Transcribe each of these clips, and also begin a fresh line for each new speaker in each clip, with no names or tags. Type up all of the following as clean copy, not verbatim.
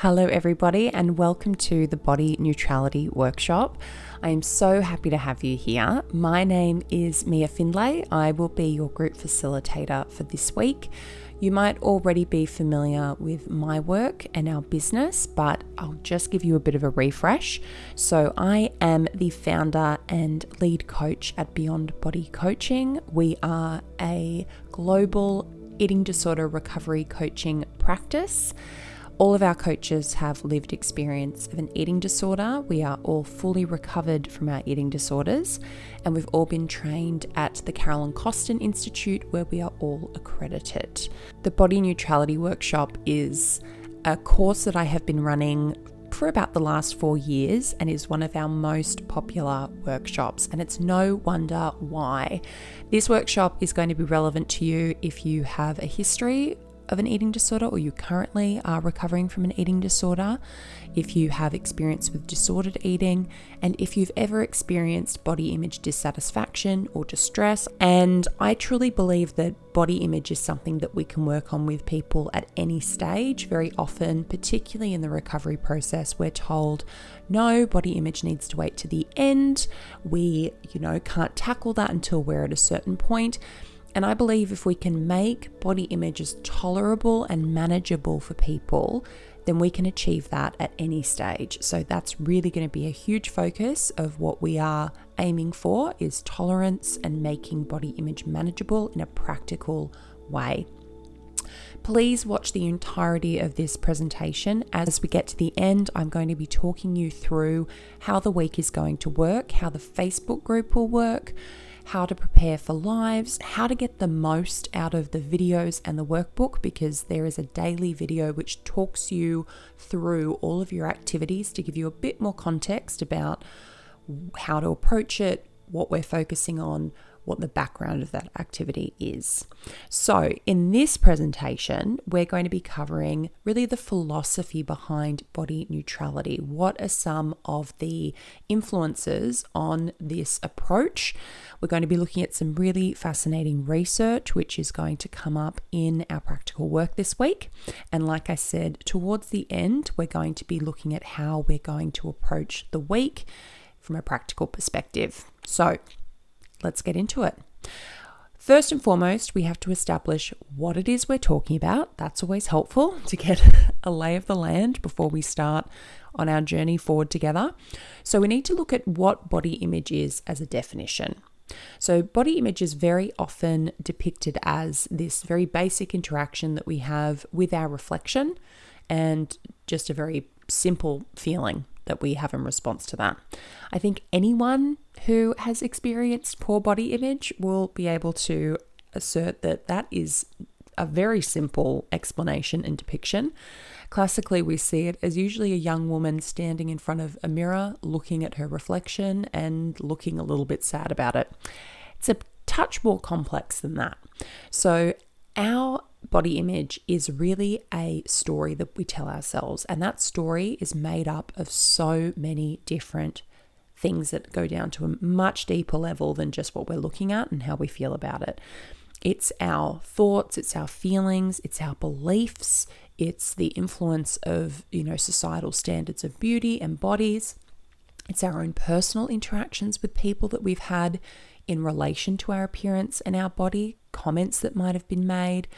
Hello everybody and welcome to the Body Neutrality Workshop. I am so happy to have you here. My name is Mia Findlay. I will be your group facilitator for this week. You might already be familiar with my work and our business, but I'll just give you a bit of a refresh. So I am the founder and lead coach at Beyond Body Coaching. We are a global eating disorder recovery coaching practice. All of our coaches have lived experience of an eating disorder. We are all fully recovered from our eating disorders, and we've all been trained at the Carolyn Costin Institute, where we are all accredited. The Body Neutrality Workshop is a course that I have been running for about the last 4 years and is one of our most popular workshops, and it's no wonder why. This workshop is going to be relevant to you if you have a history of an eating disorder or you currently are recovering from an eating disorder, if you have experience with disordered eating, and if you've ever experienced body image dissatisfaction or distress. And I truly believe that body image is something that we can work on with people at any stage. Very often, particularly in the recovery process, we're told, no, body image needs to wait to the end. We, can't tackle that until we're at a certain point. And I believe if we can make body images tolerable and manageable for people, then we can achieve that at any stage. So that's really going to be a huge focus of what we are aiming for, is tolerance and making body image manageable in a practical way. Please watch the entirety of this presentation. As we get to the end, I'm going to be talking you through how the week is going to work, how the Facebook group will work, how to prepare for lives, how to get the most out of the videos and the workbook, because there is a daily video which talks you through all of your activities to give you a bit more context about how to approach it, what we're focusing on, what the background of that activity is. So in this presentation, we're going to be covering really the philosophy behind body neutrality. What are some of the influences on this approach? We're going to be looking at some really fascinating research, which is going to come up in our practical work this week. And like I said, towards the end, we're going to be looking at how we're going to approach the week from a practical perspective. So let's get into it. First and foremost, we have to establish what it is we're talking about. That's always helpful to get a lay of the land before we start on our journey forward together. So we need to look at what body image is as a definition. So body image is very often depicted as this very basic interaction that we have with our reflection and just a very simple feeling that we have in response to that. I think anyone who has experienced poor body image will be able to assert that that is a very simple explanation and depiction. Classically, we see it as usually a young woman standing in front of a mirror, looking at her reflection and looking a little bit sad about it. It's a touch more complex than that. So our body image is really a story that we tell ourselves, and that story is made up of so many different things that go down to a much deeper level than just what we're looking at and how we feel about it. It's our thoughts, it's our feelings, it's our beliefs, it's the influence of, societal standards of beauty and bodies. It's our own personal interactions with people that we've had in relation to our appearance and our body, comments that might have been made,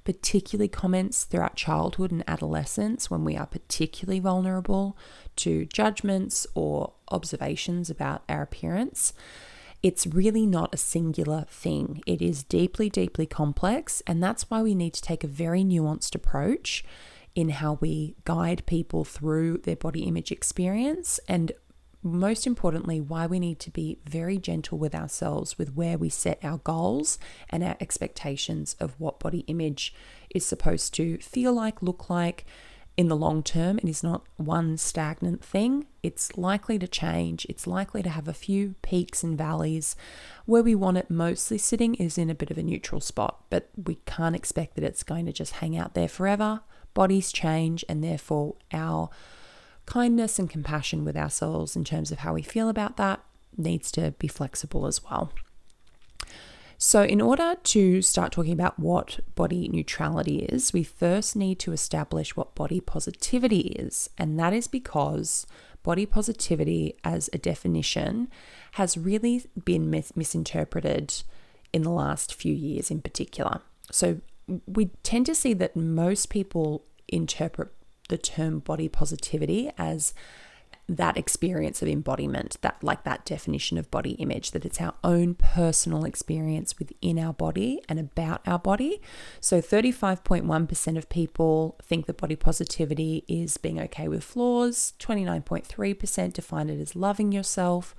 particularly comments throughout childhood and adolescence when we are particularly vulnerable to judgments or observations about our appearance. It's really not a singular thing. It is deeply, deeply complex, and that's why we need to take a very nuanced approach in how we guide people through their body image experience, and most importantly, why we need to be very gentle with ourselves with where we set our goals and our expectations of what body image is supposed to feel like, look like in the long term. It is not one stagnant thing. It's likely to change. It's likely to have a few peaks and valleys. Where we want it mostly sitting is in a bit of a neutral spot, but we can't expect that it's going to just hang out there forever. Bodies change, and therefore our kindness and compassion with ourselves in terms of how we feel about that needs to be flexible as well. So in order to start talking about what body neutrality is, we first need to establish what body positivity is. And that is because body positivity as a definition has really been misinterpreted in the last few years in particular. So we tend to see that most people interpret the term body positivity as that experience of embodiment, that definition of body image, that it's our own personal experience within our body and about our body. So 35.1% of people think that body positivity is being okay with flaws, 29.3% define it as loving yourself,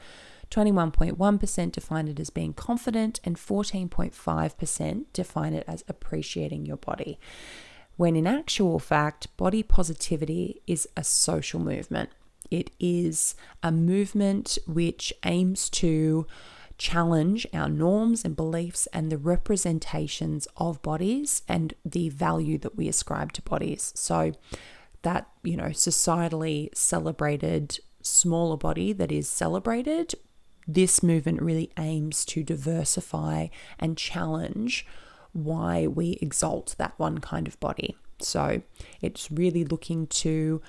21.1% define it as being confident, and 14.5% define it as appreciating your body. When in actual fact, body positivity is a social movement. It is a movement which aims to challenge our norms and beliefs and the representations of bodies and the value that we ascribe to bodies. So that, societally celebrated smaller body that is celebrated, this movement really aims to diversify and challenge why we exalt that one kind of body. So it's really looking to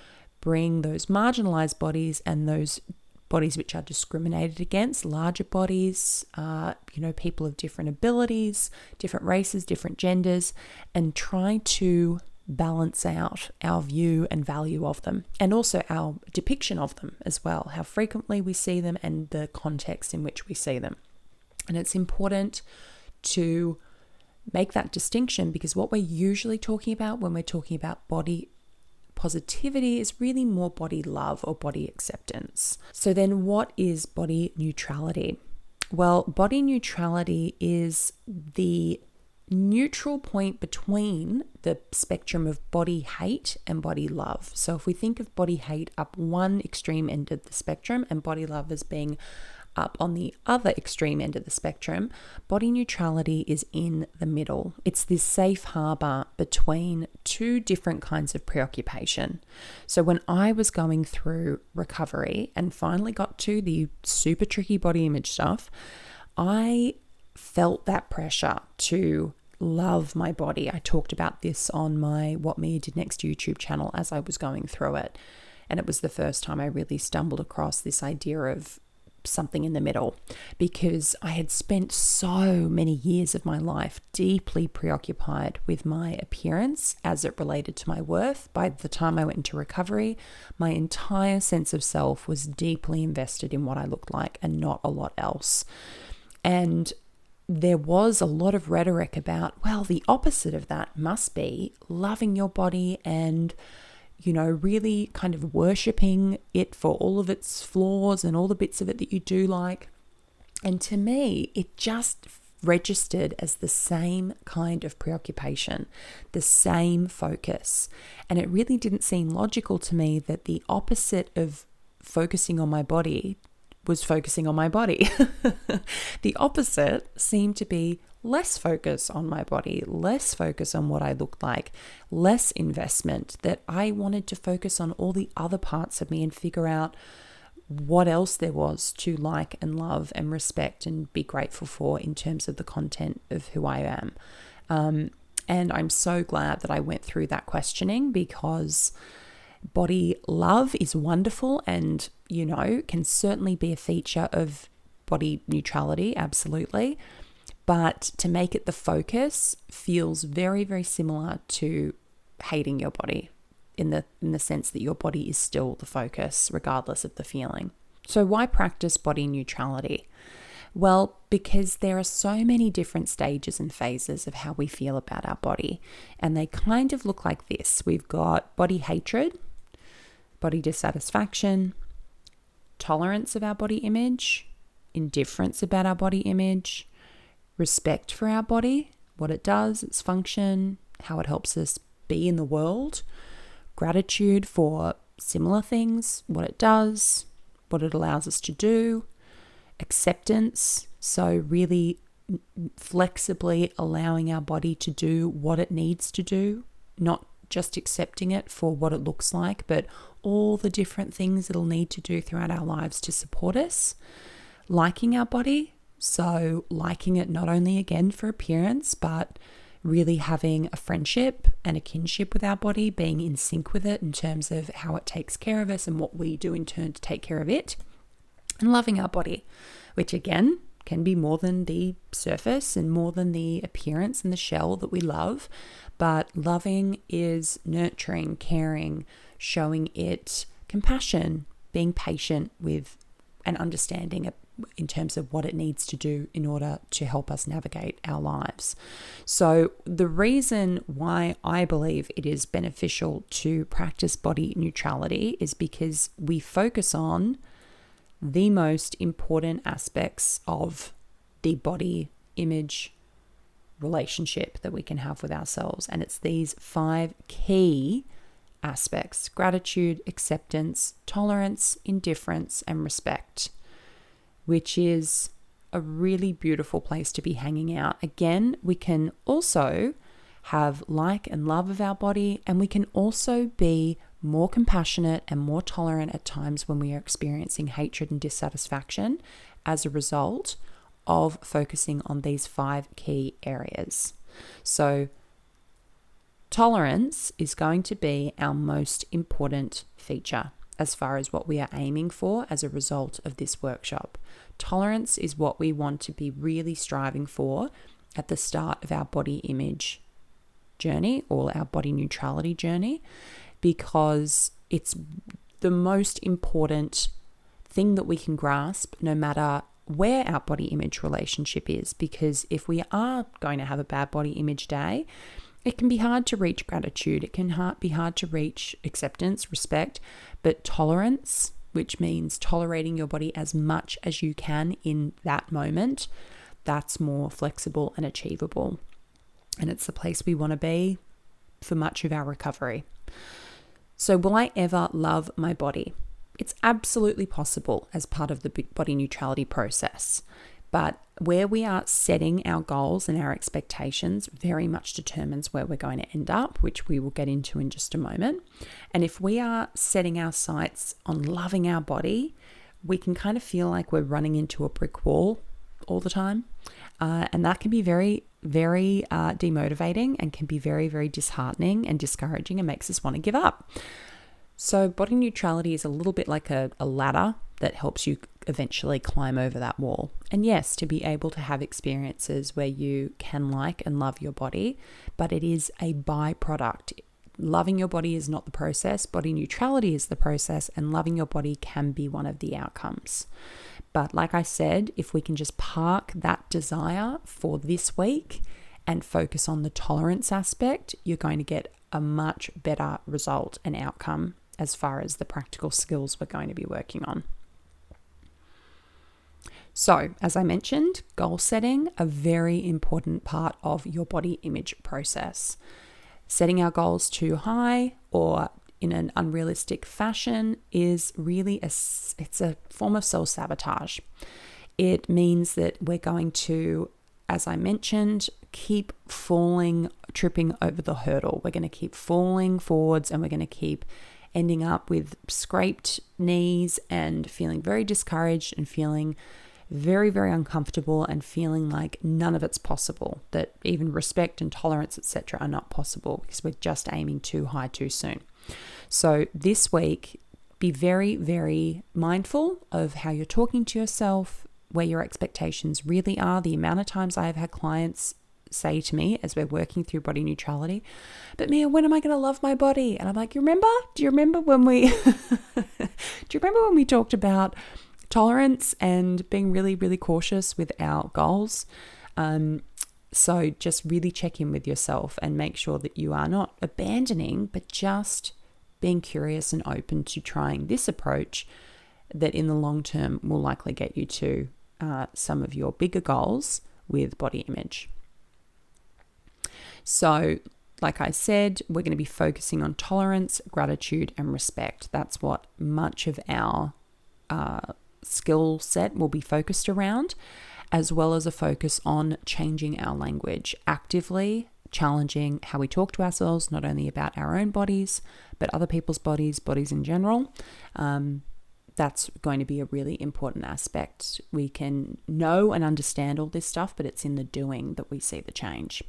bring those marginalized bodies and those bodies which are discriminated against, larger bodies, people of different abilities, different races, different genders, and try to balance out our view and value of them, and also our depiction of them as well, how frequently we see them and the context in which we see them. And it's important to make that distinction, because what we're usually talking about when we're talking about body positivity is really more body love or body acceptance. So then what is body neutrality? Well, body neutrality is the neutral point between the spectrum of body hate and body love. So if we think of body hate up one extreme end of the spectrum and body love as being up on the other extreme end of the spectrum, body neutrality is in the middle. It's this safe harbor between two different kinds of preoccupation. So when I was going through recovery and finally got to the super tricky body image stuff, I felt that pressure to love my body. I talked about this on my What Mia Did Next YouTube channel as I was going through it. And it was the first time I really stumbled across this idea of something in the middle, because I had spent so many years of my life deeply preoccupied with my appearance as it related to my worth. By the time I went into recovery, my entire sense of self was deeply invested in what I looked like and not a lot else. And there was a lot of rhetoric about, well, the opposite of that must be loving your body and really kind of worshipping it for all of its flaws and all the bits of it that you do like. And to me, it just registered as the same kind of preoccupation, the same focus. And it really didn't seem logical to me that the opposite of focusing on my body was focusing on my body. The opposite seemed to be less focus on my body, less focus on what I looked like, less investment, that I wanted to focus on all the other parts of me and figure out what else there was to like and love and respect and be grateful for in terms of the content of who I am. And I'm so glad that I went through that questioning, because body love is wonderful and, can certainly be a feature of body neutrality, absolutely. But to make it the focus feels very, very similar to hating your body in the sense that your body is still the focus regardless of the feeling. So why practice body neutrality? Well, because there are so many different stages and phases of how we feel about our body, and they kind of look like this. We've got body hatred, body dissatisfaction, tolerance of our body image, indifference about our body image, respect for our body, what it does, its function, how it helps us be in the world, gratitude for similar things, what it does, what it allows us to do, acceptance, so really flexibly allowing our body to do what it needs to do, not just accepting it for what it looks like, but all the different things it'll need to do throughout our lives to support us, liking our body, So liking it not only again for appearance, but really having a friendship and a kinship with our body, being in sync with it in terms of how it takes care of us and what we do in turn to take care of it, and loving our body, which again can be more than the surface and more than the appearance and the shell that we love. But loving is nurturing, caring, showing it compassion, being patient with and understanding it in terms of what it needs to do in order to help us navigate our lives. So the reason why I believe it is beneficial to practice body neutrality is because we focus on the most important aspects of the body image relationship that we can have with ourselves. And it's these 5 key aspects: gratitude, acceptance, tolerance, indifference, and respect, which is a really beautiful place to be hanging out. Again, we can also have like and love of our body, and we can also be more compassionate and more tolerant at times when we are experiencing hatred and dissatisfaction as a result of focusing on these 5 key areas. So tolerance is going to be our most important feature as far as what we are aiming for as a result of this workshop. Tolerance is what we want to be really striving for at the start of our body image journey or our body neutrality journey, because it's the most important thing that we can grasp no matter where our body image relationship is. Because if we are going to have a bad body image day, it can be hard to reach gratitude. It can be hard to reach acceptance, respect, but tolerance, which means tolerating your body as much as you can in that moment, that's more flexible and achievable. And it's the place we want to be for much of our recovery. So will I ever love my body? It's absolutely possible as part of the body neutrality process. But where we are setting our goals and our expectations very much determines where we're going to end up, which we will get into in just a moment. And if we are setting our sights on loving our body, we can kind of feel like we're running into a brick wall all the time. And that can be very, very demotivating and can be very, very disheartening and discouraging and makes us want to give up. So body neutrality is a little bit like a ladder that helps you eventually climb over that wall. And yes, to be able to have experiences where you can like and love your body, but it is a byproduct. Loving your body is not the process. Body neutrality is the process, and loving your body can be one of the outcomes. But like I said, if we can just park that desire for this week and focus on the tolerance aspect, you're going to get a much better result and outcome as far as the practical skills we're going to be working on. So, as I mentioned, goal setting, a very important part of your body image process. Setting our goals too high or in an unrealistic fashion is really it's a form of self-sabotage. It means that we're going to, as I mentioned, keep tripping over the hurdle. We're going to keep falling forwards, and we're going to keep ending up with scraped knees and feeling very discouraged and feeling very, very uncomfortable and feeling like none of it's possible, that even respect and tolerance, etc., are not possible because we're just aiming too high too soon. So this week, be very, very mindful of how you're talking to yourself, where your expectations really are. The amount of times I have had clients say to me as we're working through body neutrality, but Mia, when am I going to love my body? And I'm like, do you remember when we talked about tolerance and being really, really cautious with our goals? So just really check in with yourself and make sure that you are not abandoning, but just being curious and open to trying this approach that in the long term will likely get you to some of your bigger goals with body image. So, like I said, we're going to be focusing on tolerance, gratitude, and respect. That's what much of our skill set will be focused around, as well as a focus on changing our language, actively challenging how we talk to ourselves, not only about our own bodies, but other people's bodies in general, That's going to be a really important aspect. We can know and understand all this stuff, but it's in the doing that we see the change.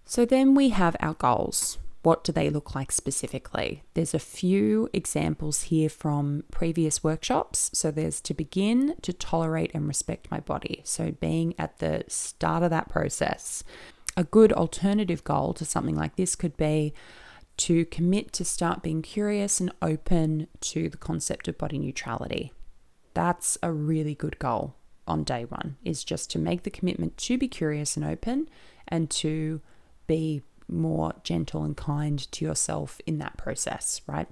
So then we have our goals. What do they look like specifically? There's a few examples here from previous workshops. So there's to begin to tolerate and respect my body. So being at the start of that process. A good alternative goal to something like this could be to commit to start being curious and open to the concept of body neutrality. That's a really good goal on day one, is just to make the commitment to be curious and open and to be more gentle and kind to yourself in that process, right?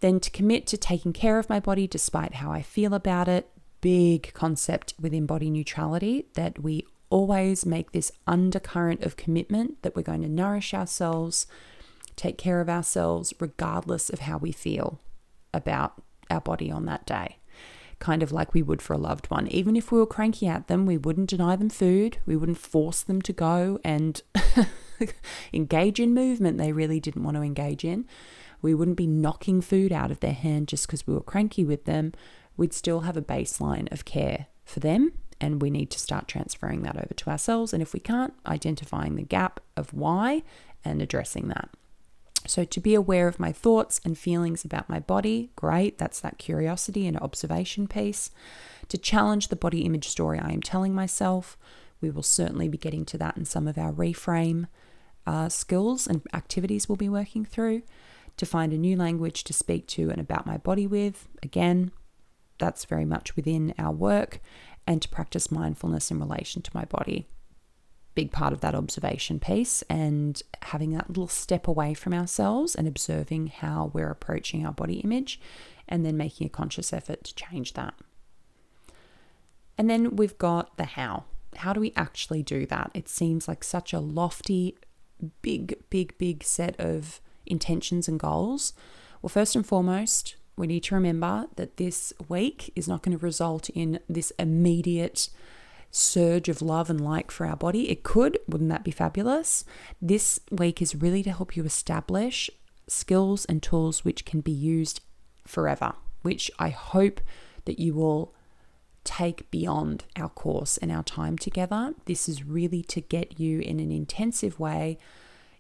Then to commit to taking care of my body despite how I feel about it. Big concept within body neutrality, that we always make this undercurrent of commitment that we're going to nourish ourselves, take care of ourselves regardless of how we feel about our body on that day. Kind of like we would for a loved one. Even if we were cranky at them, we wouldn't deny them food. We wouldn't force them to go and engage in movement they really didn't want to engage in. We wouldn't be knocking food out of their hand just because we were cranky with them. We'd still have a baseline of care for them, and we need to start transferring that over to ourselves. And if we can't, identifying the gap of why and addressing that. So to be aware of my thoughts and feelings about my body, great, that's that curiosity and observation piece. To challenge the body image story I am telling myself, we will certainly be getting to that in some of our reframe skills and activities we'll be working through. To find a new language to speak to and about my body with, again, that's very much within our work. And to practice mindfulness in relation to my body. Big part of that observation piece, and having that little step away from ourselves and observing how we're approaching our body image, and then making a conscious effort to change that. And then we've got the how. How do we actually do that? It seems like such a lofty, big set of intentions and goals. Well, first and foremost, we need to remember that this week is not going to result in this immediate surge of love and like for our body. It could, wouldn't that be fabulous? This week is really to help you establish skills and tools which can be used forever, which I hope that you will take beyond our course and our time together. This is really to get you in an intensive way,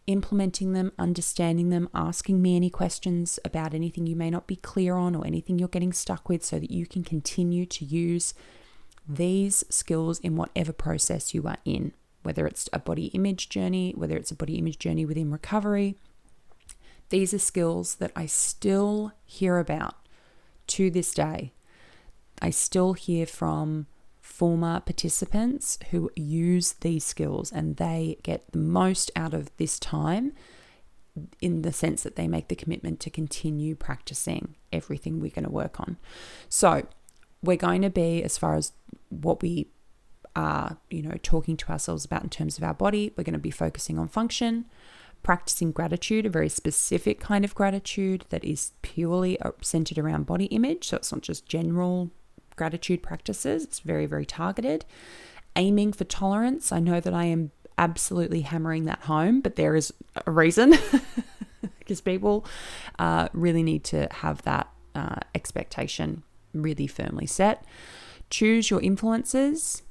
implementing them, understanding them, asking me any questions about anything you may not be clear on or anything you're getting stuck with, so that you can continue to use these skills in whatever process you are in, whether it's a body image journey, whether it's a body image journey within recovery. These are skills that I still hear about to this day. I still hear from former participants who use these skills, and they get the most out of this time in the sense that they make the commitment to continue practicing everything we're going to work on. So we're going to be, as far as what we are, talking to ourselves about in terms of our body, we're going to be focusing on function, practicing gratitude, a very specific kind of gratitude that is purely centered around body image. So it's not just general gratitude practices. It's very, very targeted. Aiming for tolerance. I know that I am absolutely hammering that home, but there is a reason because people really need to have that expectation really firmly set. Choose your influences,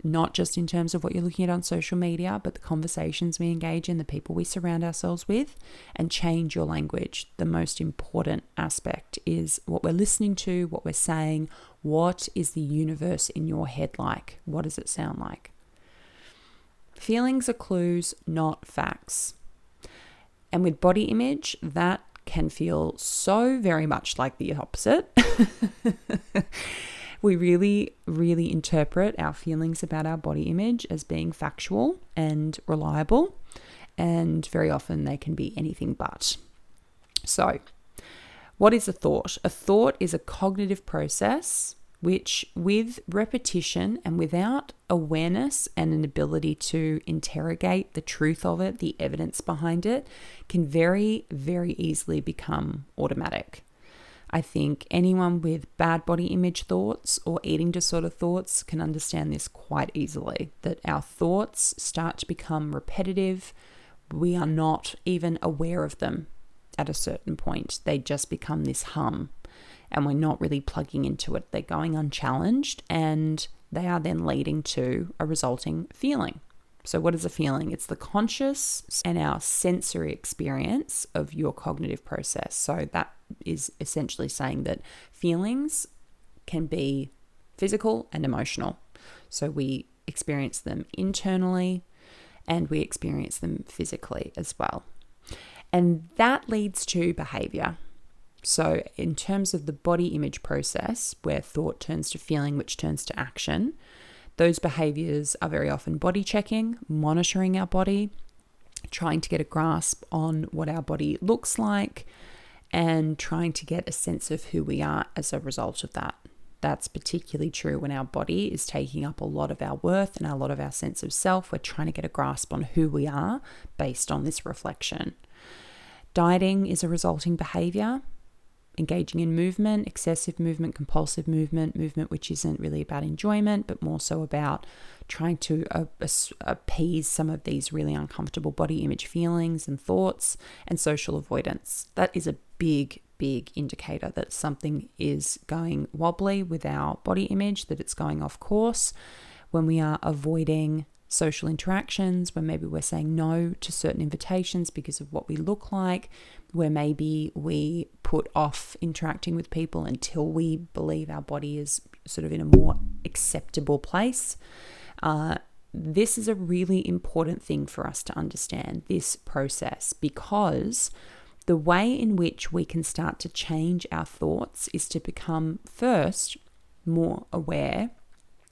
not just in terms of what you're looking at on social media, but the conversations we engage in, the people we surround ourselves with, and change your language. The most important aspect is what we're listening to, what we're saying. What is the universe in your head like? What does it sound like? Feelings are clues, not facts. And with body image, that can feel so very much like the opposite. We really, really interpret our feelings about our body image as being factual and reliable, and very often they can be anything but. So, what is a thought? A thought is a cognitive process which, with repetition and without awareness and an ability to interrogate the truth of it, the evidence behind it, can very, very easily become automatic. I think anyone with bad body image thoughts or eating disorder thoughts can understand this quite easily, that our thoughts start to become repetitive. We are not even aware of them at a certain point. They just become this hum. and we're not really plugging into it. They're going unchallenged, and they are then leading to a resulting feeling. So what is a feeling? It's the conscious and our sensory experience of your cognitive process. So that is essentially saying that feelings can be physical and emotional. So we experience them internally and we experience them physically as well. And that leads to behavior. So in terms of the body image process, where thought turns to feeling, which turns to action, those behaviors are very often body checking, monitoring our body, trying to get a grasp on what our body looks like, and trying to get a sense of who we are as a result of that. That's particularly true when our body is taking up a lot of our worth and a lot of our sense of self. We're trying to get a grasp on who we are based on this reflection. Dieting is a resulting behavior. Engaging in movement, excessive movement, compulsive movement which isn't really about enjoyment, but more so about trying to appease some of these really uncomfortable body image feelings and thoughts, and social avoidance. That is a big indicator that something is going wobbly with our body image, that it's going off course. When we are avoiding social interactions, when maybe we're saying no to certain invitations because of what we look like, where maybe we put off interacting with people until we believe our body is sort of in a more acceptable place. This is a really important thing for us to understand, this process, because the way in which we can start to change our thoughts is to become first more aware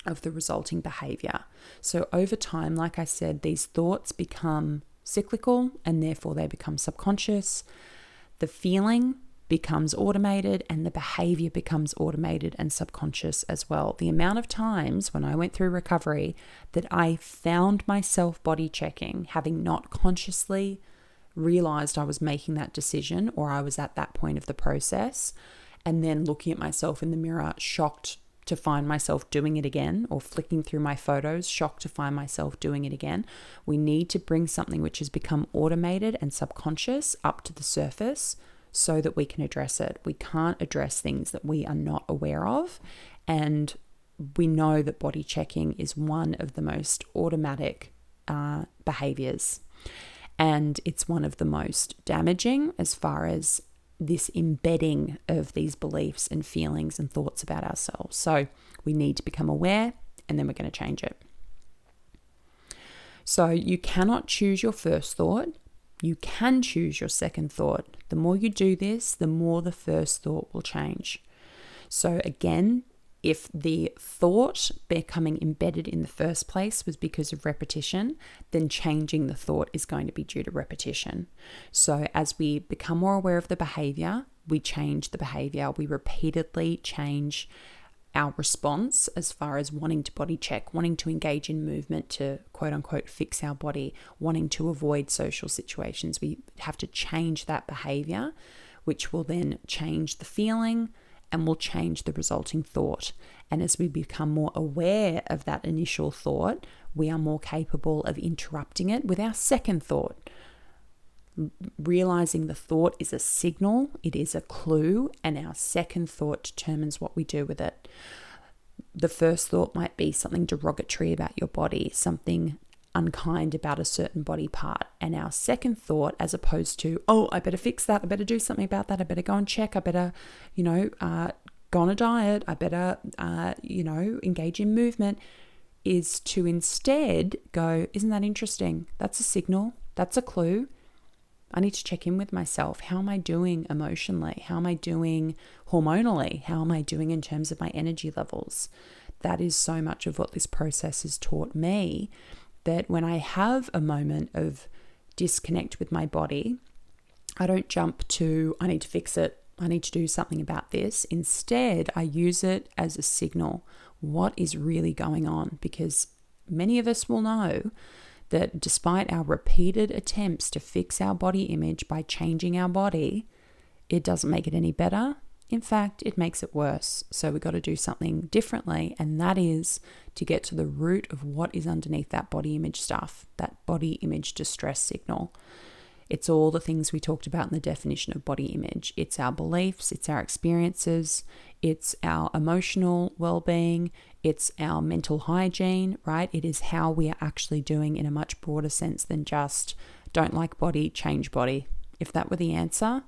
of the resulting behavior. So over time, like I said, these thoughts become cyclical and therefore they become subconscious. The feeling becomes automated and the behavior becomes automated and subconscious as well. The amount of times when I went through recovery that I found myself body checking, having not consciously realized I was making that decision or I was at that point of the process, and then looking at myself in the mirror, shocked to find myself doing it again, or flicking through my photos, shocked to find myself doing it again. We need to bring something which has become automated and subconscious up to the surface so that we can address it. We can't address things that we are not aware of. And we know that body checking is one of the most automatic behaviors. And it's one of the most damaging as far as this embedding of these beliefs and feelings and thoughts about ourselves. So we need to become aware, and then we're going to change it. So you cannot choose your first thought. You can choose your second thought. The more you do this, the more the first thought will change. So again, if the thought becoming embedded in the first place was because of repetition, then changing the thought is going to be due to repetition. So as we become more aware of the behavior, we change the behavior. We repeatedly change our response as far as wanting to body check, wanting to engage in movement to quote unquote fix our body, wanting to avoid social situations. We have to change that behavior, which will then change the feeling and will change the resulting thought. And as we become more aware of that initial thought, we are more capable of interrupting it with our second thought. Realizing the thought is a signal, it is a clue, and our second thought determines what we do with it. The first thought might be something derogatory about your body, something unkind about a certain body part. And our second thought, as opposed to, oh, I better fix that, I better do something about that, I better go and check, I better, go on a diet, I better, engage in movement, is to instead go, isn't that interesting? That's a signal, that's a clue. I need to check in with myself. How am I doing emotionally? How am I doing hormonally? How am I doing in terms of my energy levels? That is so much of what this process has taught me, that when I have a moment of disconnect with my body, I don't jump to, I need to fix it, I need to do something about this. Instead, I use it as a signal. What is really going on? Because many of us will know that despite our repeated attempts to fix our body image by changing our body, it doesn't make it any better. In fact, it makes it worse. So we've got to do something differently, and that is to get to the root of what is underneath that body image stuff, that body image distress signal. It's all the things we talked about in the definition of body image. It's our beliefs, it's our experiences, it's our emotional well-being, it's our mental hygiene, right? It is how we are actually doing in a much broader sense than just don't like body, change body. If that were the answer,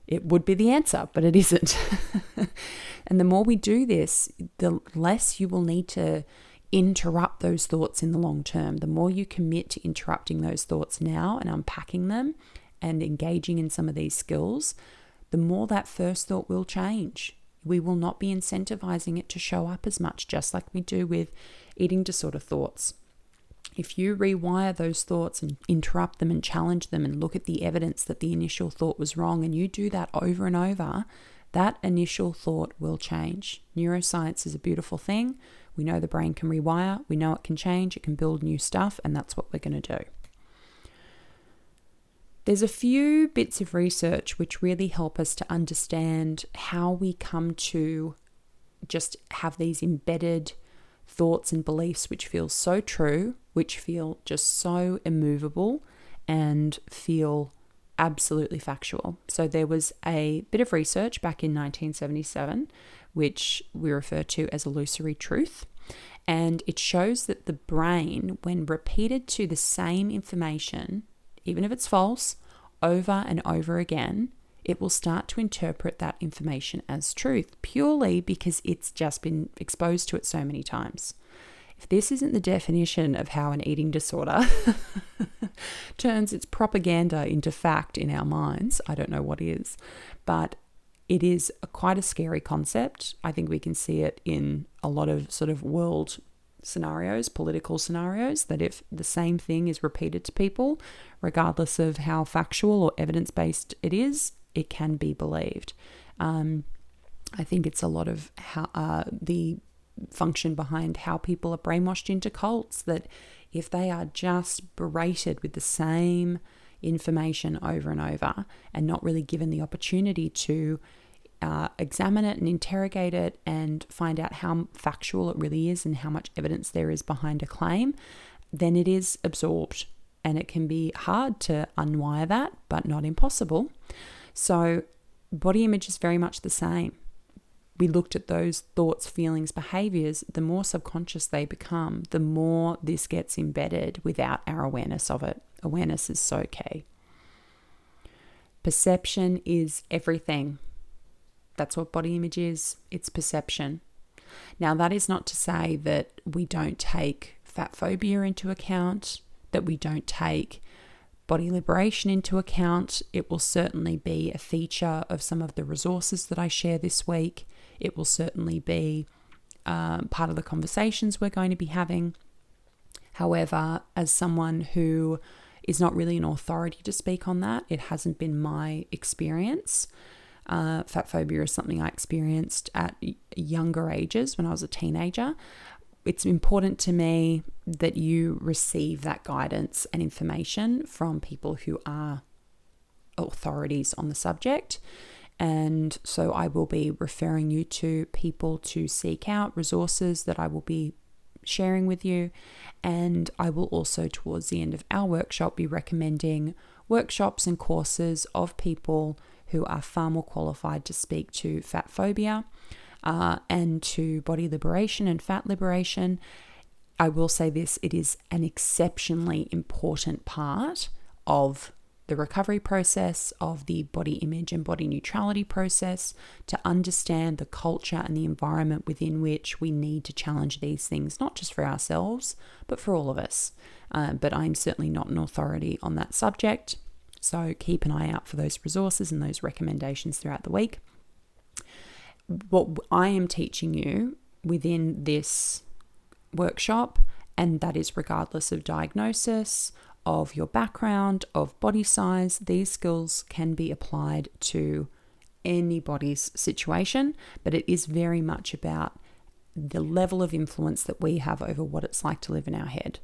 it would be the answer, but it isn't. And the more we do this, the less you will need to interrupt those thoughts in the long term. The more you commit to interrupting those thoughts now and unpacking them and engaging in some of these skills, the more that first thought will change. We will not be incentivizing it to show up as much, just like we do with eating disorder thoughts. If you rewire those thoughts and interrupt them and challenge them and look at the evidence that the initial thought was wrong, and you do that over and over, that initial thought will change. Neuroscience is a beautiful thing. We know the brain can rewire. We know it can change. It can build new stuff, and that's what we're going to do. There's a few bits of research which really help us to understand how we come to just have these embedded thoughts and beliefs which feel so true, which feel just so immovable and feel absolutely factual. So there was a bit of research back in 1977, which we refer to as illusory truth. And it shows that the brain, when repeated to the same information, even if it's false, over and over again, it will start to interpret that information as truth, purely because it's just been exposed to it so many times. If this isn't the definition of how an eating disorder turns its propaganda into fact in our minds, I don't know what is. But it is quite a scary concept. I think we can see it in a lot of sort of world scenarios, political scenarios, that if the same thing is repeated to people, regardless of how factual or evidence-based it is, it can be believed. I think it's a lot of how the function behind how people are brainwashed into cults, that if they are just berated with the same information over and over and not really given the opportunity to examine it and interrogate it and find out how factual it really is and how much evidence there is behind a claim, then it is absorbed. And it can be hard to unwire that, but not impossible. So body image is very much the same. We looked at those thoughts, feelings, behaviors. The more subconscious they become, the more this gets embedded without our awareness of it. Awareness is so key. Perception is everything. That's what body image is. It's perception. Now, that is not to say that we don't take fat phobia into account, that we don't take body liberation into account. It will certainly be a feature of some of the resources that I share this week. It will certainly be part of the conversations we're going to be having. However, as someone who is not really an authority to speak on that, it hasn't been my experience. Fat phobia is something I experienced at younger ages when I was a teenager. It's important to me that you receive that guidance and information from people who are authorities on the subject. And so I will be referring you to people to seek out, resources that I will be sharing with you. And I will also, towards the end of our workshop, be recommending workshops and courses of people who are far more qualified to speak to fat phobia and to body liberation and fat liberation. I will say this, it is an exceptionally important part of the recovery process, of the body image and body neutrality process, to understand the culture and the environment within which we need to challenge these things, not just for ourselves, but for all of us. But I'm certainly not an authority on that subject. So keep an eye out for those resources and those recommendations throughout the week. What I am teaching you within this workshop, and that is regardless of diagnosis, of your background, of body size, these skills can be applied to anybody's situation, but it is very much about the level of influence that we have over what it's like to live in our head.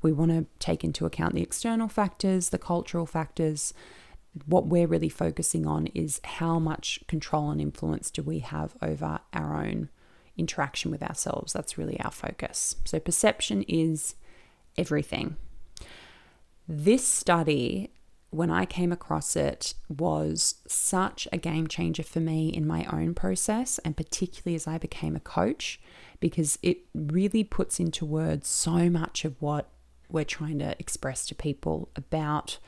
We want to take into account the external factors, the cultural factors. What we're really focusing on is how much control and influence do we have over our own interaction with ourselves. That's really our focus. So perception is everything. This study when I came across it, was such a game changer for me in my own process, and particularly as I became a coach, because it really puts into words so much of what we're trying to express to people about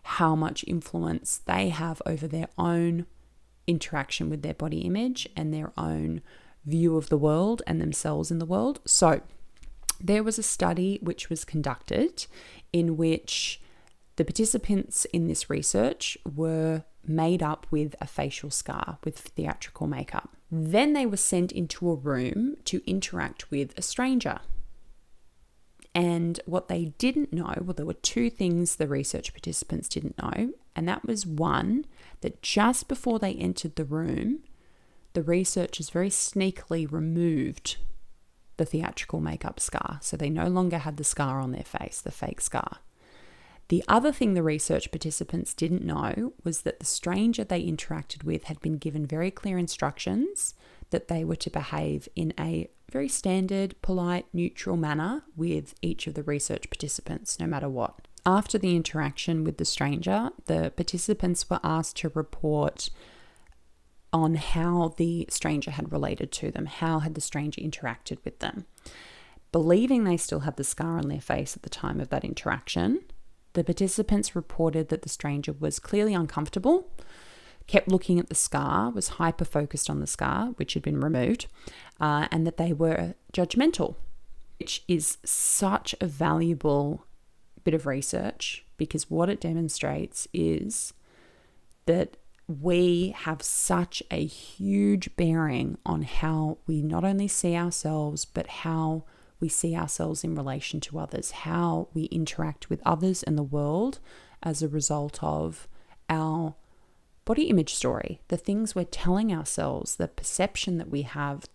how much influence they have over their own interaction with their body image and their own view of the world and themselves in the world. So there was a study which was conducted in which the participants in this research were made up with a facial scar with theatrical makeup. Then they were sent into a room to interact with a stranger. And what they didn't know, well, there were two things the research participants didn't know. And that was one, that just before they entered the room, the researchers very sneakily removed the theatrical makeup scar. So they no longer had the scar on their face, the fake scar. The other thing the research participants didn't know was that the stranger they interacted with had been given very clear instructions that they were to behave in a very standard, polite, neutral manner with each of the research participants, no matter what. After the interaction with the stranger, the participants were asked to report on how the stranger had related to them, how had the stranger interacted with them. Believing they still had the scar on their face at the time of that interaction, the participants reported that the stranger was clearly uncomfortable, kept looking at the scar, was hyper-focused on the scar, which had been removed, and that they were judgmental, which is such a valuable bit of research, because what it demonstrates is that we have such a huge bearing on how we not only see ourselves, but how we see ourselves in relation to others, how we interact with others and the world as a result of our body image story, the things we're telling ourselves, the perception that we have,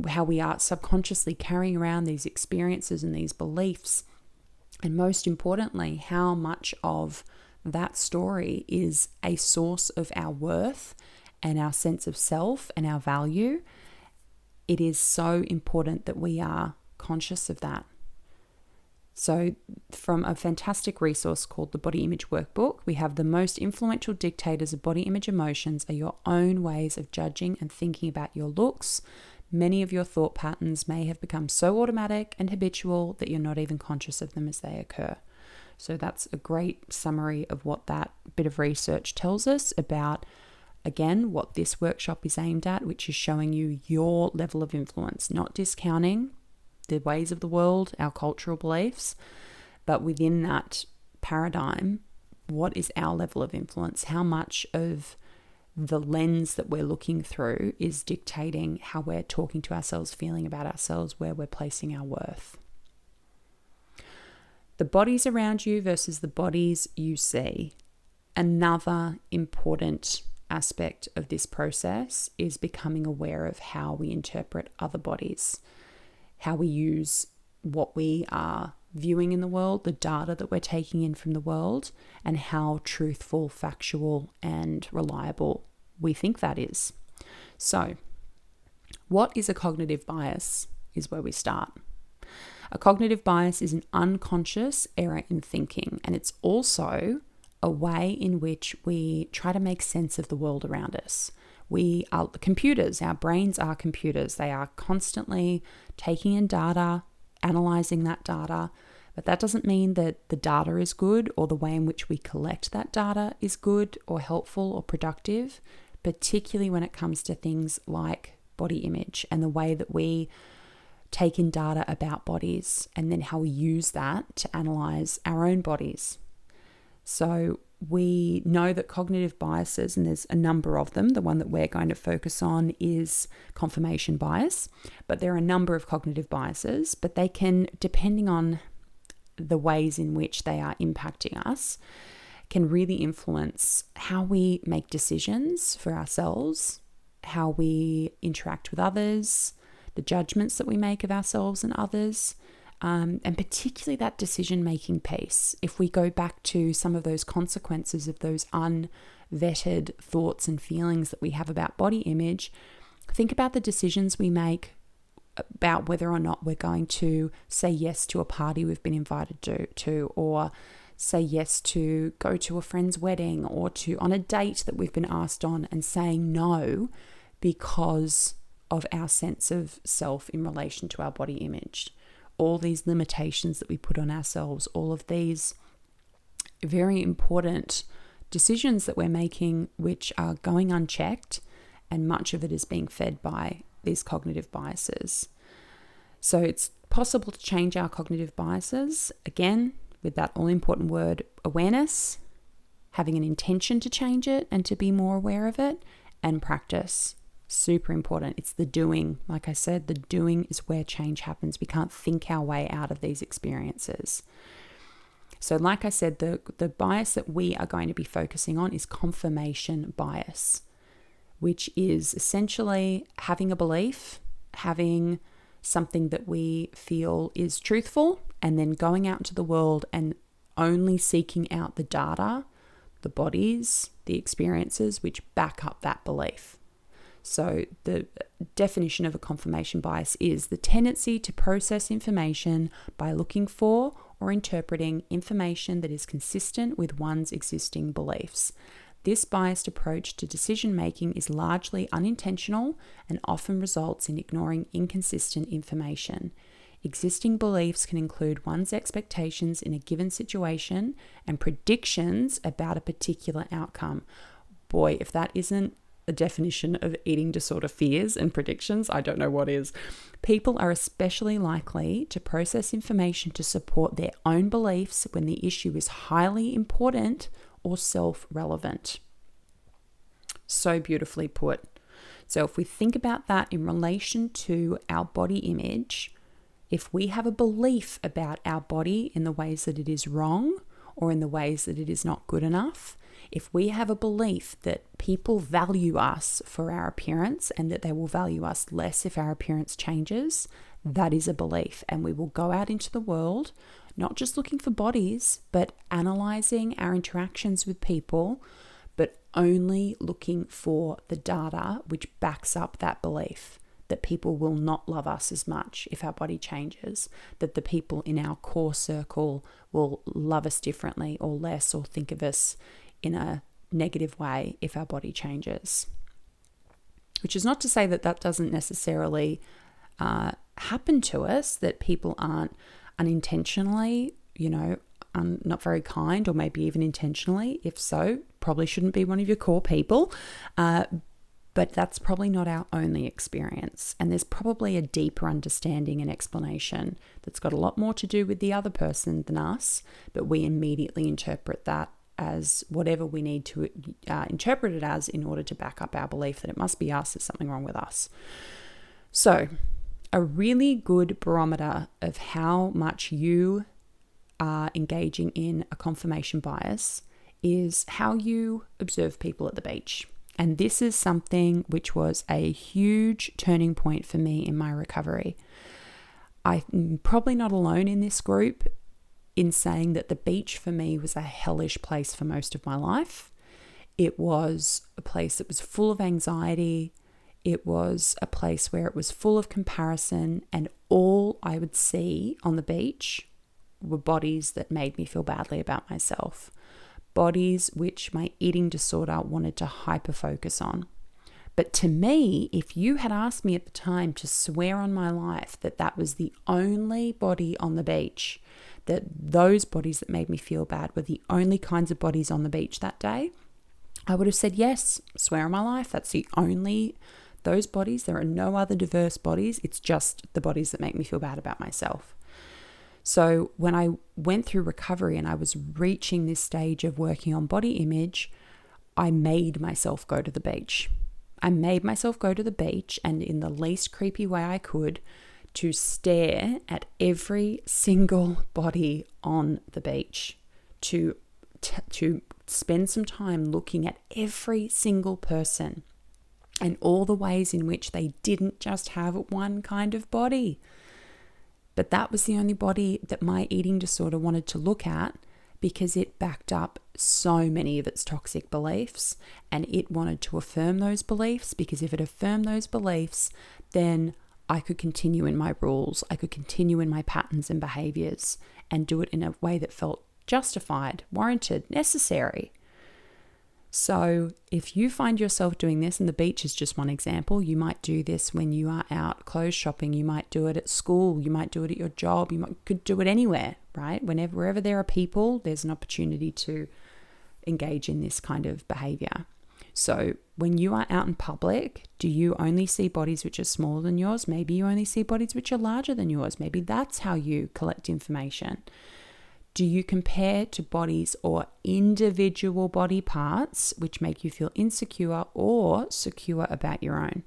how we are subconsciously carrying around these experiences and these beliefs, and most importantly, how much of that story is a source of our worth and our sense of self and our value. It is so important that we are conscious of that. So from a fantastic resource called the Body Image Workbook, we have the most influential dictators of body image emotions are your own ways of judging and thinking about your looks. Many of your thought patterns may have become so automatic and habitual that you're not even conscious of them as they occur. So that's a great summary of what that bit of research tells us about, again, what this workshop is aimed at, which is showing you your level of influence, not discounting the ways of the world, our cultural beliefs, but within that paradigm, what is our level of influence? How much of the lens that we're looking through is dictating how we're talking to ourselves, feeling about ourselves, where we're placing our worth. The bodies around you versus the bodies you see. Another important aspect of this process is becoming aware of how we interpret other bodies, how we use what we are viewing in the world, the data that we're taking in from the world, and how truthful, factual, and reliable we think that is. So, what is a cognitive bias is where we start. A cognitive bias is an unconscious error in thinking, and it's also a way in which we try to make sense of the world around us. We are computers, our brains are computers. They are constantly taking in data, analyzing that data, but that doesn't mean that the data is good or the way in which we collect that data is good or helpful or productive, particularly when it comes to things like body image and the way that we take in data about bodies and then how we use that to analyze our own bodies. So we know that cognitive biases, and there's a number of them, the one that we're going to focus on is confirmation bias, but there are a number of cognitive biases, but they can, depending on the ways in which they are impacting us, can really influence how we make decisions for ourselves, how we interact with others, the judgments that we make of ourselves and others, and particularly that decision-making piece. If we go back to some of those consequences of those unvetted thoughts and feelings that we have about body image, think about the decisions we make about whether or not we're going to say yes to a party we've been invited to, or say yes to go to a friend's wedding or to on a date that we've been asked on, and saying no because of our sense of self in relation to our body image. All these limitations that we put on ourselves, all of these very important decisions that we're making, which are going unchecked, and much of it is being fed by these cognitive biases. So it's possible to change our cognitive biases, again, with that all-important word awareness, having an intention to change it and to be more aware of it, and practice. Super important. It's the doing. Like I said, the doing is where change happens. We can't think our way out of these experiences. So like I said, the bias that we are going to be focusing on is confirmation bias, which is essentially having a belief, having something that we feel is truthful, and then going out into the world and only seeking out the data, the bodies, the experiences which back up that belief. So the definition of a confirmation bias is the tendency to process information by looking for or interpreting information that is consistent with one's existing beliefs. This biased approach to decision making is largely unintentional and often results in ignoring inconsistent information. Existing beliefs can include one's expectations in a given situation and predictions about a particular outcome. Boy, if that isn't a definition of eating disorder fears and predictions, I don't know what is. People are especially likely to process information to support their own beliefs when the issue is highly important or self-relevant. So beautifully put. So if we think about that in relation to our body image, if we have a belief about our body in the ways that it is wrong or in the ways that it is not good enough, if we have a belief that people value us for our appearance and that they will value us less if our appearance changes, that is a belief. And we will go out into the world, not just looking for bodies, but analyzing our interactions with people, but only looking for the data which backs up that belief, that people will not love us as much if our body changes, that the people in our core circle will love us differently or less, or think of us in a negative way if our body changes. Which is not to say that that doesn't necessarily happen to us, that people aren't unintentionally, not very kind, or maybe even intentionally. If so, probably shouldn't be one of your core people. But that's probably not our only experience. And there's probably a deeper understanding and explanation that's got a lot more to do with the other person than us, but we immediately interpret that as whatever we need to interpret it as in order to back up our belief that it must be us, there's something wrong with us. So a really good barometer of how much you are engaging in a confirmation bias is how you observe people at the beach. And this is something which was a huge turning point for me in my recovery. I'm probably not alone in this group in saying that the beach for me was a hellish place for most of my life. It was a place that was full of anxiety. It was a place where it was full of comparison, and all I would see on the beach were bodies that made me feel badly about myself. Bodies which my eating disorder wanted to hyper-focus on. But to me, if you had asked me at the time to swear on my life that that was the only body on the beach, that those bodies that made me feel bad were the only kinds of bodies on the beach that day, I would have said yes, swear on my life, that's the only, those bodies, there are no other diverse bodies, it's just the bodies that make me feel bad about myself. So when I went through recovery and I was reaching this stage of working on body image, I made myself go to the beach. I made myself go to the beach, and in the least creepy way I could, to stare at every single body on the beach, to spend some time looking at every single person and all the ways in which they didn't just have one kind of body. But that was the only body that my eating disorder wanted to look at, because it backed up so many of its toxic beliefs, and it wanted to affirm those beliefs, because if it affirmed those beliefs, then I could continue in my rules, I could continue in my patterns and behaviors and do it in a way that felt justified, warranted, necessary. So if you find yourself doing this, and the beach is just one example, you might do this when you are out clothes shopping, you might do it at school, you might do it at your job, could do it anywhere, right? Wherever there are people, there's an opportunity to engage in this kind of behavior. So when you are out in public, do you only see bodies which are smaller than yours? Maybe you only see bodies which are larger than yours. Maybe that's how you collect information. Do you compare to bodies or individual body parts which make you feel insecure or secure about your own?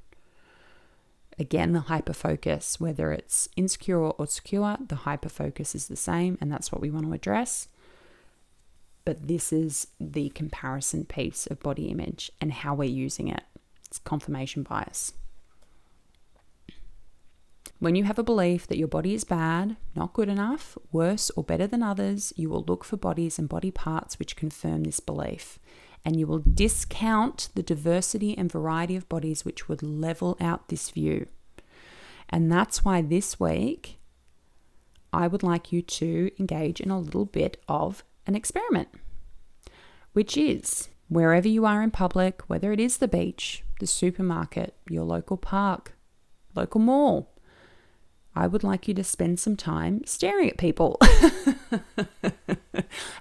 Again, the hyperfocus, whether it's insecure or secure, the hyperfocus is the same, and that's what we want to address. But this is the comparison piece of body image and how we're using it. It's confirmation bias. When you have a belief that your body is bad, not good enough, worse or better than others, you will look for bodies and body parts which confirm this belief. And you will discount the diversity and variety of bodies which would level out this view. And that's why this week, I would like you to engage in a little bit of an experiment, which is wherever you are in public, whether it is the beach, the supermarket, your local park, local mall, I would like you to spend some time staring at people.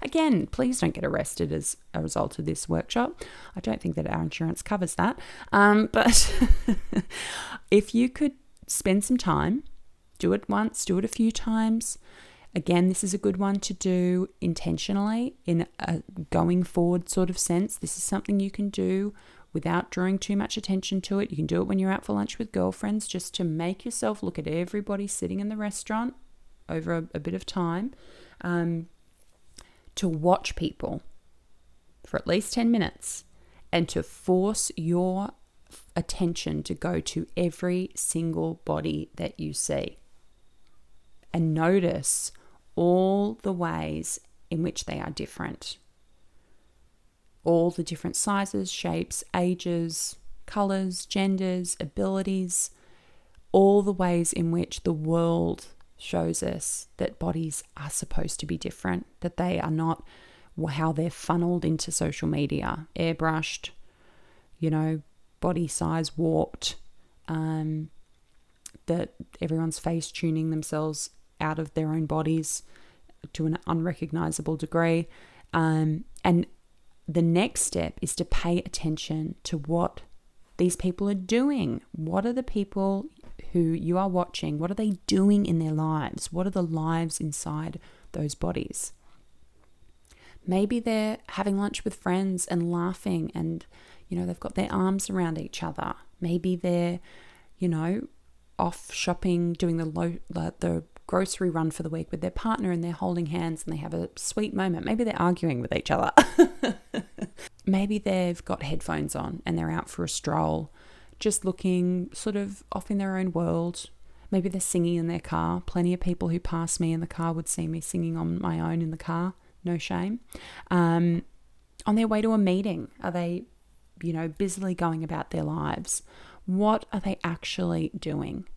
Again, please don't get arrested as a result of this workshop. I don't think that our insurance covers that. But if you could spend some time, do it once, do it a few times. Again, this is a good one to do intentionally in a going forward sort of sense. This is something you can do without drawing too much attention to it. You can do it when you're out for lunch with girlfriends, just to make yourself look at everybody sitting in the restaurant over a bit of time, to watch people for at least 10 minutes and to force your attention to go to every single body that you see and notice all the ways in which they are different. All the different sizes, shapes, ages, colors, genders, abilities, all the ways in which the world shows us that bodies are supposed to be different, that they are not how they're funneled into social media, airbrushed, body size warped, that everyone's face tuning themselves out of their own bodies to an unrecognizable degree. And the next step is to pay attention to what these people are doing. What are the people who you are watching? What are they doing in their lives? What are the lives inside those bodies? Maybe they're having lunch with friends and laughing and, they've got their arms around each other. Maybe they're, off shopping, doing the grocery run for the week with their partner and they're holding hands and they have a sweet moment. Maybe they're arguing with each other. Maybe they've got headphones on and they're out for a stroll, just looking sort of off in their own world. Maybe they're singing in their car. Plenty of people who pass me in the car would see me singing on my own in the car. No shame. On their way to a meeting, are they, busily going about their lives? What are they actually doing?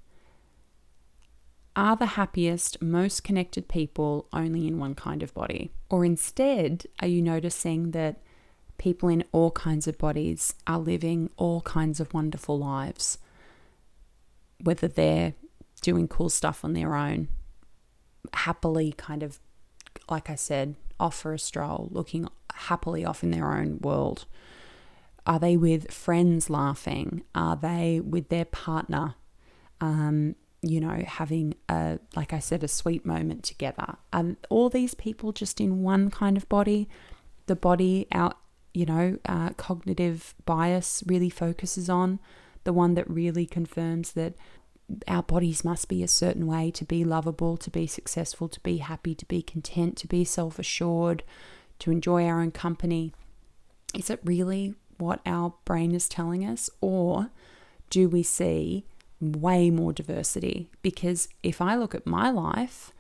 Are the happiest, most connected people only in one kind of body? Or instead, are you noticing that people in all kinds of bodies are living all kinds of wonderful lives? Whether they're doing cool stuff on their own, happily kind of, like I said, off for a stroll, looking happily off in their own world. Are they with friends laughing? Are they with their partner, having like I said, a sweet moment together? All these people just in one kind of body. The body our cognitive bias really focuses on, the one that really confirms that our bodies must be a certain way to be lovable, to be successful, to be happy, to be content, to be self-assured, to enjoy our own company. Is it really what our brain is telling us? Or do we see way more diversity? Because if I look at my life,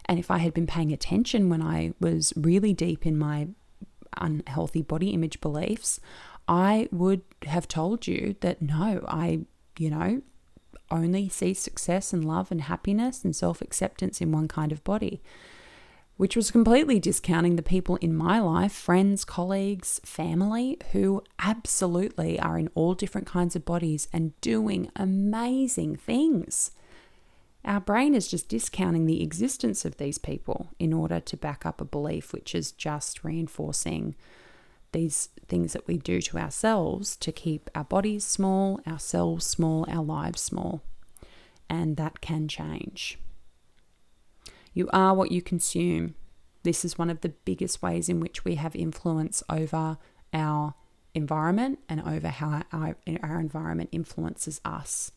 and if I had been paying attention when I was really deep in my unhealthy body image beliefs, I would have told you that no, I, only see success and love and happiness and self-acceptance in one kind of body. which was completely discounting the people in my life, friends, colleagues, family, who absolutely are in all different kinds of bodies and doing amazing things. Our brain is just discounting the existence of these people in order to back up a belief, which is just reinforcing these things that we do to ourselves to keep our bodies small, ourselves small, our lives small. And that can change. You are what you consume. This is one of the biggest ways in which we have influence over our environment and over how our environment influences us.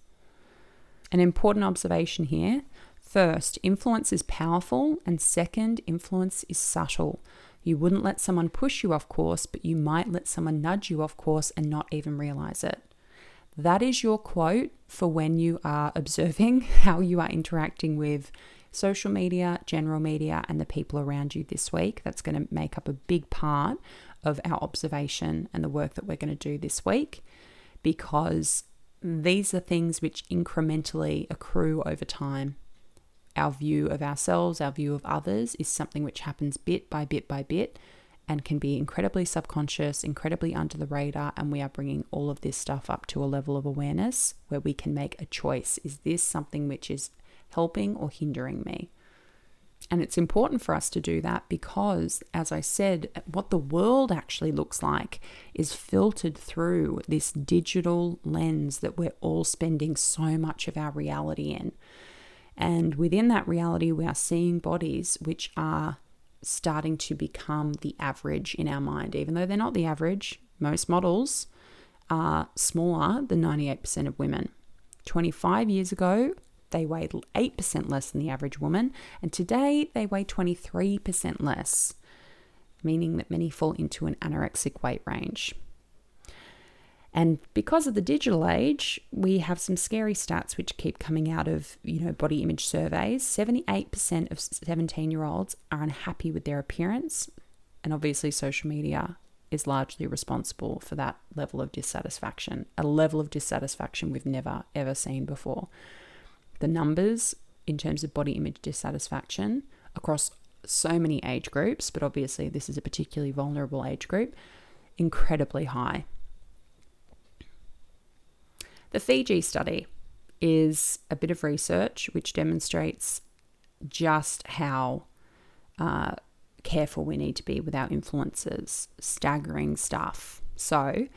An important observation here. First, influence is powerful, and second, influence is subtle. You wouldn't let someone push you off course, but you might let someone nudge you off course and not even realize it. That is your quote for when you are observing how you are interacting with social media, general media, and the people around you this week. That's going to make up a big part of our observation and the work that we're going to do this week, because these are things which incrementally accrue over time. Our view of ourselves, our view of others is something which happens bit by bit by bit and can be incredibly subconscious, incredibly under the radar, and we are bringing all of this stuff up to a level of awareness where we can make a choice. Is this something which is helping or hindering me? And it's important for us to do that because, as I said, what the world actually looks like is filtered through this digital lens that we're all spending so much of our reality in. And within that reality, we are seeing bodies which are starting to become the average in our mind. Even though they're not the average, most models are smaller than 98% of women. 25 years ago, they weighed 8% less than the average woman, and today they weigh 23% less, meaning that many fall into an anorexic weight range. And because of the digital age, we have some scary stats which keep coming out of, body image surveys. 78% of 17-year-olds are unhappy with their appearance, and obviously social media is largely responsible for that level of dissatisfaction, a level of dissatisfaction we've never, ever seen before. The numbers in terms of body image dissatisfaction across so many age groups, but obviously this is a particularly vulnerable age group, incredibly high. The Fiji study is a bit of research which demonstrates just how careful we need to be with our influences. Staggering stuff. So,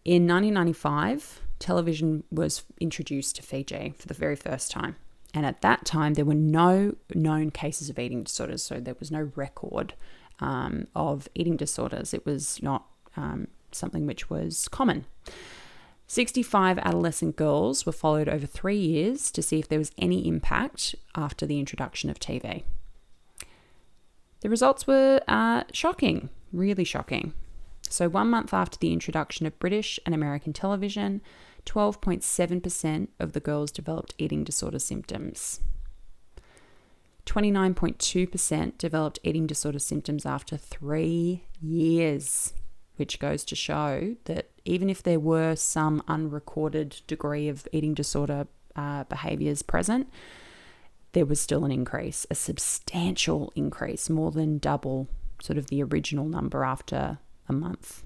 in 1995, television was introduced to Fiji for the very first time. And at that time, there were no known cases of eating disorders. So there was no record of eating disorders. It was not something which was common. 65 adolescent girls were followed over 3 years to see if there was any impact after the introduction of TV. The results were shocking, really shocking. So 1 month after the introduction of British and American television, 12.7% of the girls developed eating disorder symptoms. 29.2% developed eating disorder symptoms after 3 years, which goes to show that even if there were some unrecorded degree of eating disorder behaviours present, there was still an increase, a substantial increase, more than double sort of the original number after a month.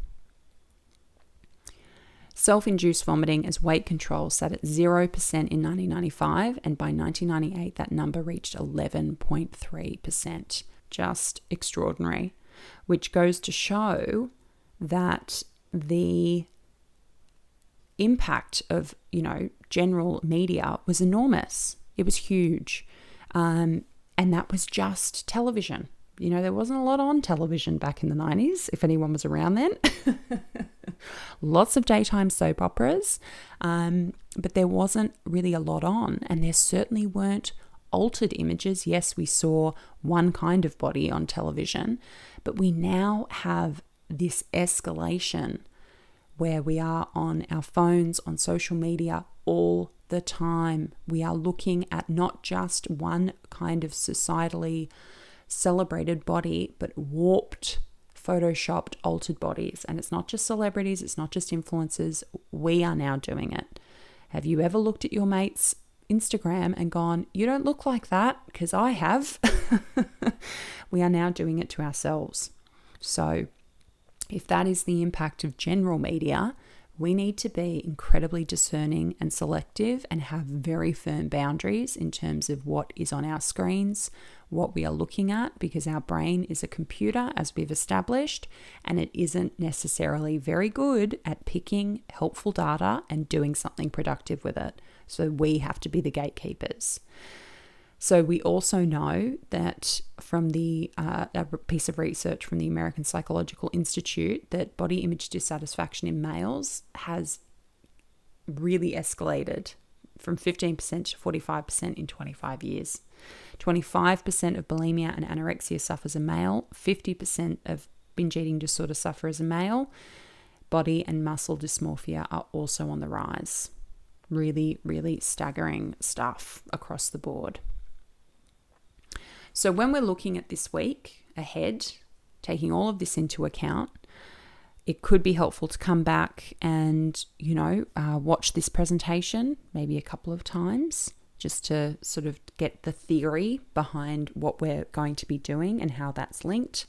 Self-induced vomiting as weight control sat at 0% in 1995, and by 1998 that number reached 11.3%. Just extraordinary, which goes to show that the impact of, general media was enormous. It was huge. And that was just television. There wasn't a lot on television back in the 90s, if anyone was around then. Lots of daytime soap operas, but there wasn't really a lot on. And there certainly weren't altered images. Yes, we saw one kind of body on television, but we now have this escalation where we are on our phones, on social media all the time. We are looking at not just one kind of societally celebrated body, but warped, photoshopped, altered bodies. And it's not just celebrities, it's not just influencers. We are now doing it. Have you ever looked at your mate's Instagram and gone, you don't look like that, because I have. We are now doing it to ourselves. So if that is the impact of general media, we need to be incredibly discerning and selective and have very firm boundaries in terms of what is on our screens, what we are looking at, because our brain is a computer, as we've established, and it isn't necessarily very good at picking helpful data and doing something productive with it. So we have to be the gatekeepers. So we also know that from a piece of research from the American Psychological Institute, that body image dissatisfaction in males has really escalated from 15% to 45% in 25 years. 25% of bulimia and anorexia suffers a male, 50% of binge eating disorder suffer as a male. Body and muscle dysmorphia are also on the rise. Really, really staggering stuff across the board. So when we're looking at this week ahead, taking all of this into account, it could be helpful to come back and, watch this presentation maybe a couple of times, just to sort of get the theory behind what we're going to be doing and how that's linked.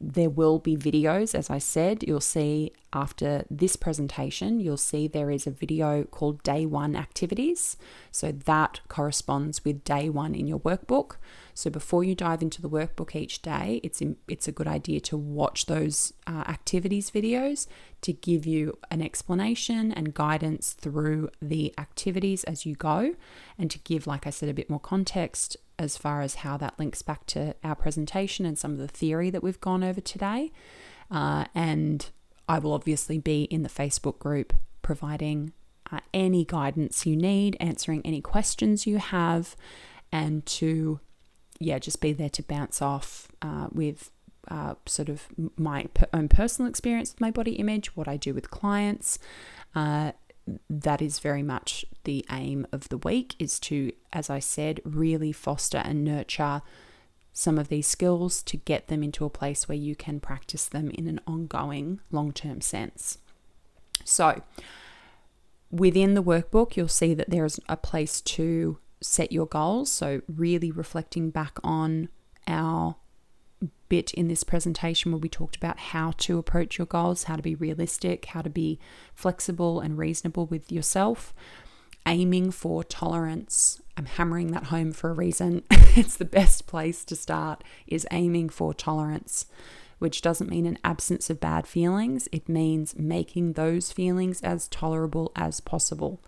There will be videos, as I said. You'll see after this presentation, you'll see there is a video called Day 1 Activities. So that corresponds with Day 1 in your workbook. So before you dive into the workbook each day, it's a good idea to watch those activities videos to give you an explanation and guidance through the activities as you go, and to give, like I said, a bit more context as far as how that links back to our presentation and some of the theory that we've gone over today. And I will obviously be in the Facebook group providing any guidance you need, answering any questions you have, and to, just be there to bounce off with sort of my own personal experience with my body image, what I do with clients. That is very much the aim of the week, is to, as I said, really foster and nurture some of these skills to get them into a place where you can practice them in an ongoing long-term sense. So within the workbook, you'll see that there's a place to set your goals. So really reflecting back on our bit in this presentation where we talked about how to approach your goals, how to be realistic, how to be flexible and reasonable with yourself, aiming for tolerance. I'm hammering that home for a reason. It's the best place to start, is aiming for tolerance, which doesn't mean an absence of bad feelings. It means making those feelings as tolerable as possible.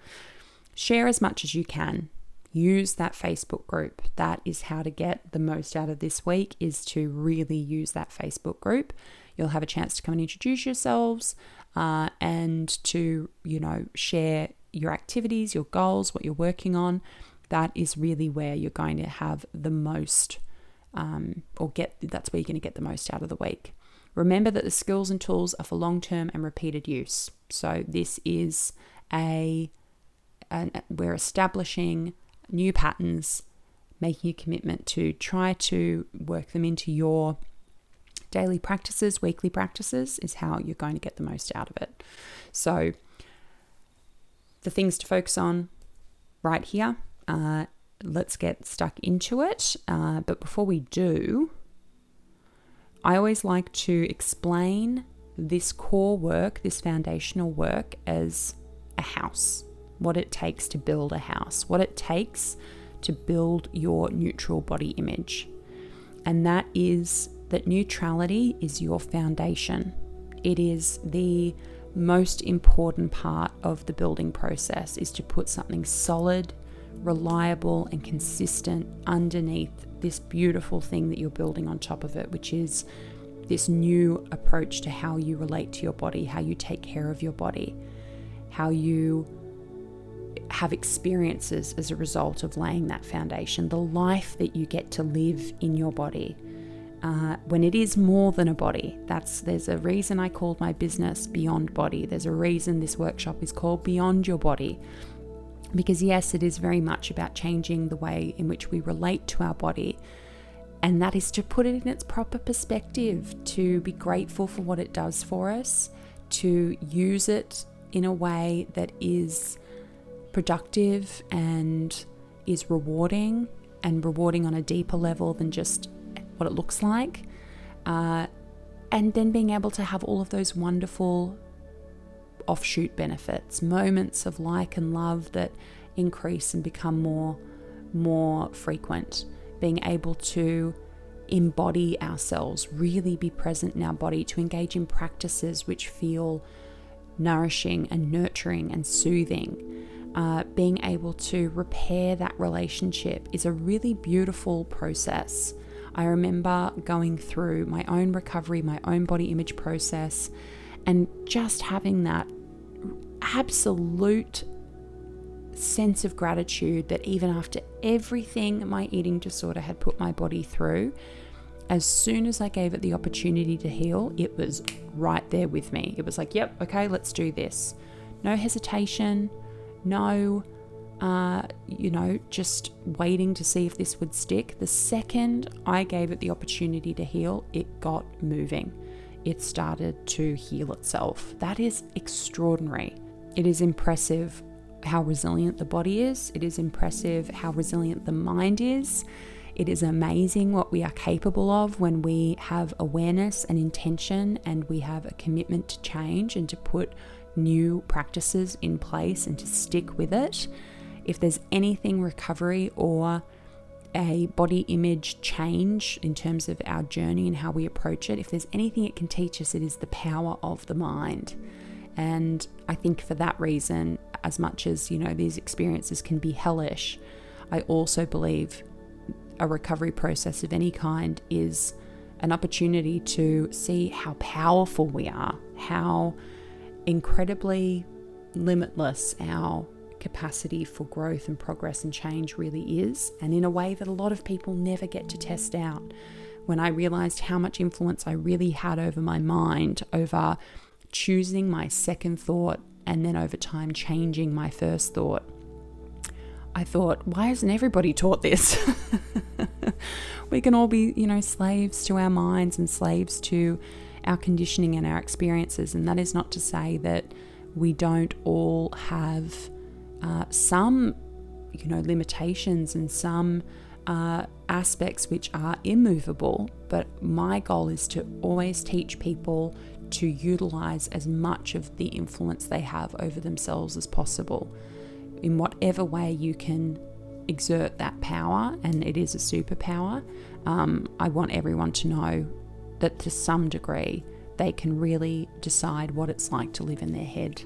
Share as much as you can. Use that Facebook group. That is how to get the most out of this week, is to really use that Facebook group. You'll have a chance to come and introduce yourselves and to, share your activities, your goals, what you're working on. That is really where you're going to have the most that's where you're going to get the most out of the week. Remember that the skills and tools are for long-term and repeated use. So this is we're establishing new patterns, making a commitment to try to work them into your daily practices, weekly practices, is how you're going to get the most out of it. So the things to focus on right here, let's get stuck into it. But before we do, I always like to explain this core work, this foundational work, as a house. What it takes to build a house, what it takes to build your neutral body image. And that is that neutrality is your foundation. It is the most important part of the building process, is to put something solid, reliable, and consistent underneath this beautiful thing that you're building on top of it, which is this new approach to how you relate to your body, how you take care of your body, how you have experiences as a result of laying that foundation, the life that you get to live in your body. When it is more than a body, there's a reason I called my business Beyond Body. There's a reason this workshop is called Beyond Your Body. Because yes, it is very much about changing the way in which we relate to our body. And that is to put it in its proper perspective, to be grateful for what it does for us, to use it in a way that is productive and is rewarding, and rewarding on a deeper level than just what it looks like. And then being able to have all of those wonderful offshoot benefits, moments of like and love that increase and become more frequent. Being able to embody ourselves, really be present in our body, to engage in practices which feel nourishing and nurturing and soothing. Being able to repair that relationship is a really beautiful process. I remember going through my own recovery, my own body image process, and just having that absolute sense of gratitude that even after everything my eating disorder had put my body through, as soon as I gave it the opportunity to heal, it was right there with me. It was like, yep, okay, let's do this. No hesitation, no, just waiting to see if this would stick. The second I gave it the opportunity to heal, it got moving. It started to heal itself. That is extraordinary. It is impressive how resilient the body is. It is impressive how resilient the mind is. It is amazing what we are capable of when we have awareness and intention, and we have a commitment to change and to put new practices in place and to stick with it. If there's anything recovery or a body image change in terms of our journey and how we approach it, if there's anything it can teach us, it is the power of the mind. And I think for that reason, as much as, these experiences can be hellish, I also believe a recovery process of any kind is an opportunity to see how powerful we are, how incredibly limitless our capacity for growth and progress and change really is, and in a way that a lot of people never get to test out. When I realized how much influence I really had over my mind, over choosing my second thought and then over time changing my first thought, I thought, why isn't everybody taught this? We can all be, slaves to our minds and slaves to our conditioning and our experiences. And that is not to say that we don't all have some, limitations and some aspects which are immovable. But my goal is to always teach people to utilize as much of the influence they have over themselves as possible. In whatever way you can exert that power, and it is a superpower, I want everyone to know that to some degree they can really decide what it's like to live in their head.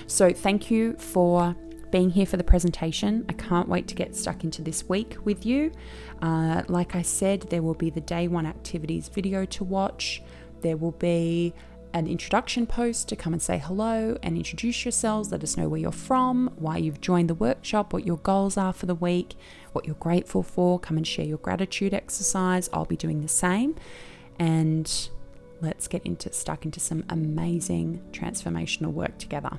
So thank you for being here for the presentation. I can't wait to get stuck into this week with you. Like I said, there will be the day one activities video to watch. There will be an introduction post to come and say hello and introduce yourselves, let us know where you're from, why you've joined the workshop, what your goals are for the week, what you're grateful for. Come and share your gratitude exercise. I'll be doing the same. And let's get stuck into some amazing transformational work together.